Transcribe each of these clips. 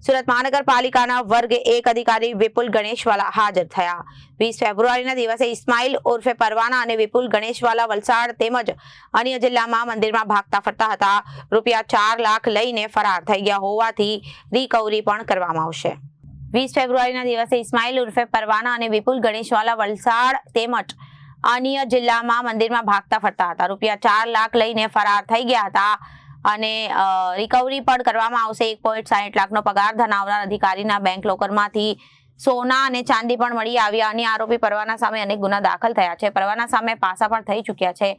સુરત મહાનગરપાલિકાના વર્ગ 1 અધિકારી વિપુલ ગણેશવાલા હાજર થયા। 20 ફેબ્રુઆરીના દિવસે ઇસ્માઇલ ઉર્ફે પરવાના અને વિપુલ ગણેશવાલા વલસાડ તેમજ અન્ય જિલ્લામાં મંદિરમાં ભાગતા ફરતા હતા। રૂપિયા 4 લાખ લઈને ફરાર થઈ ગયા હોવાથી રિકવરી પણ કરવામાં આવશે। 20 ફેબ્રુઆરીના દિવસે ઇસ્માઇલ ઉર્ફે પરવાના અને વિપુલ ગણેશવાલા વલસાડ તેમજ અન્ય જિલ્લામાં મંદિરમાં ભાગતા ફરતા હતા। રૂપિયા 4 લાખ લઈને ફરાર થઈ ગયા હતા અને રિકવરી પણ કરવામાં આવશે। 1.60 લાખનો પગાર ધરાવનાર અધિકારીના બેંક લોકરમાંથી સોના અને ચાંદી પણ મળી આવ્યા। અન્ય આરોપી પરવાના સામે અનેક ગુના દાખલ થયા છે। પરવાના સામે પાસા પણ થઈ ચૂક્યા છે।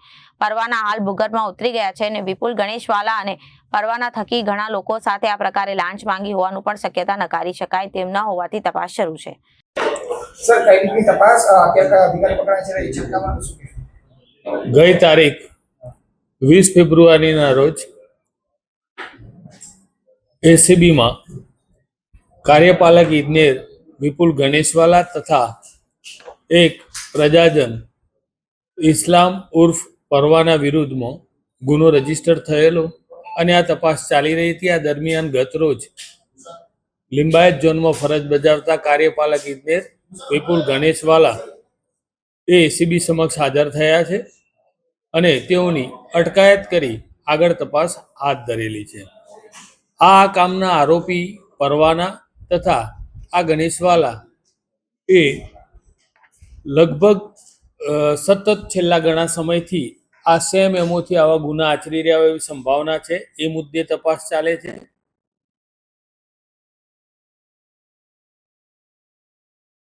પરવાના હાલ ભૂગર્ભમાં ઉતરી ગયા છે અને વિપુલ ગણેશવાલા અને પરવાના થકી ઘણા લોકો સાથે આ પ્રકારે લાંચ માંગી હોવાનું પણ શક્યતા નકારી શકાય તેમ ન હોવાથી તપાસ શરૂ છે। સર, કઈ રીતની તપાસ અધિકારી પકડાય છે એ ચર્ચામાં શું? ગઈ તારીખ 20 ફેબ્રુઆરીના રોજ એસીબીમાં કાર્યપાલક ઇજનેર વિપુલ ગણેશવાલા તથા એક પ્રજાજન ઇસ્લામ ઉર્ફ પરવાના વિરુદ્ધમાં ગુનો રજીસ્ટર થયેલો અને આ તપાસ ચાલી રહી હતી। આ દરમિયાન ગત રોજ લિંબાયત ઝોનમાં ફરજ બજાવતા કાર્યપાલક ઇજનેર વિપુલ ગણેશવાલા એ એસીબી સમક્ષ હાજર થયા છે અને તેઓની અટકાયત કરી આગળ તપાસ હાથ ધરેલી છે। આ કામના આરોપી પરવાના તથા આ ગણેશવાલા એ લગભગ સતત છેલ્લા ઘણા સમયથી આ સેમ એમોથી આવા ગુના આચરી રહ્યા હોય એવી સંભાવના છે। એ મુદ્દે તપાસ ચાલે છે।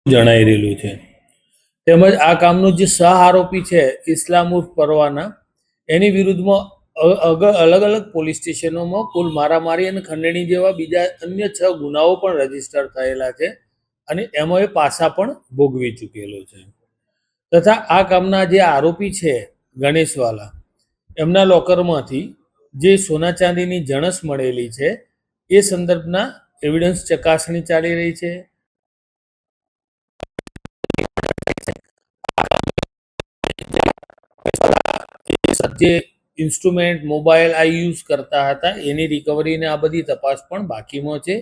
જણાઈ રહેલું છે તેમજ આ કામનો જે સહ આરોપી છે ઇસ્લામ ઉર્ફ પરવાના એની વિરુદ્ધમાં અલગ અલગ પોલીસ સ્ટેશનોમાં કુલ મારામારી અને ખંડણી જેવા બીજા અન્ય 6 ગુનાઓ પણ રજીસ્ટર થયેલા છે અને એમાં એ પાસા પણ ભોગવી ચૂકેલો છે। તથા આ કામના જે આરોપી છે ગણેશવાલા એમના લોકરમાંથી જે સોના ચાંદીની જણસ મળેલી છે એ સંદર્ભના એવિડન્સ ચકાસણી ચાલી રહી છે। જે ઇન્સ્ટ્રુમેન્ટ મોબાઈલ આ યુઝ કરતા હતા એની રિકવરી ને આ બધી તપાસ પણ બાકીમાં છે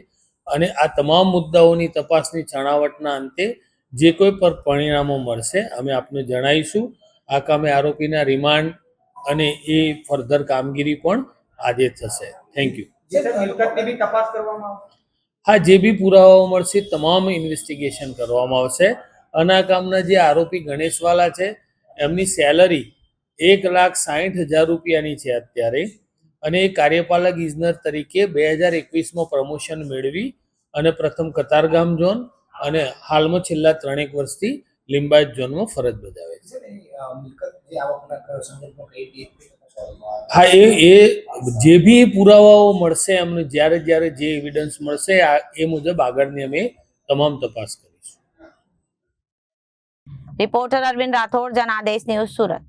અને આ તમામ મુદ્દાઓની તપાસની છણાવટના અંતે જે કોઈ પર પરિણામો મળશે અમે આપને જણાવીશું। આ કામે આરોપીના રિમાન્ડ અને એ ફર્ધર કામગીરી પણ આજે થશે। Thank you. હા, જે બી પુરાવાઓ મળશે તમામ ઇન્વેસ્ટિગેશન કરવામાં આવશે અને આ કામના જે આરોપી ગણેશવાલા છે એમની સેલરી 1,60,000 રૂપિયાની છે અત્યારે અને એ કાર્યપાલક ઇજનેર તરીકે 2021માં પ્રમોશન મેળવી અને પ્રથમ કતારગામ ઝોન અને હાલમાં છેલ્લા 3 વર્ષથી લિંબાયત ઝોનમાં ફરજ બજાવે છે। હા, એ જે બી પુરાવાઓ મળશે એમને જ્યારે જે એવિડન્સ મળશે એ મુજબ આગળની અમે તમામ તપાસ કરીશું। Reporter Arvind Rathod, Janadesh news, Surat.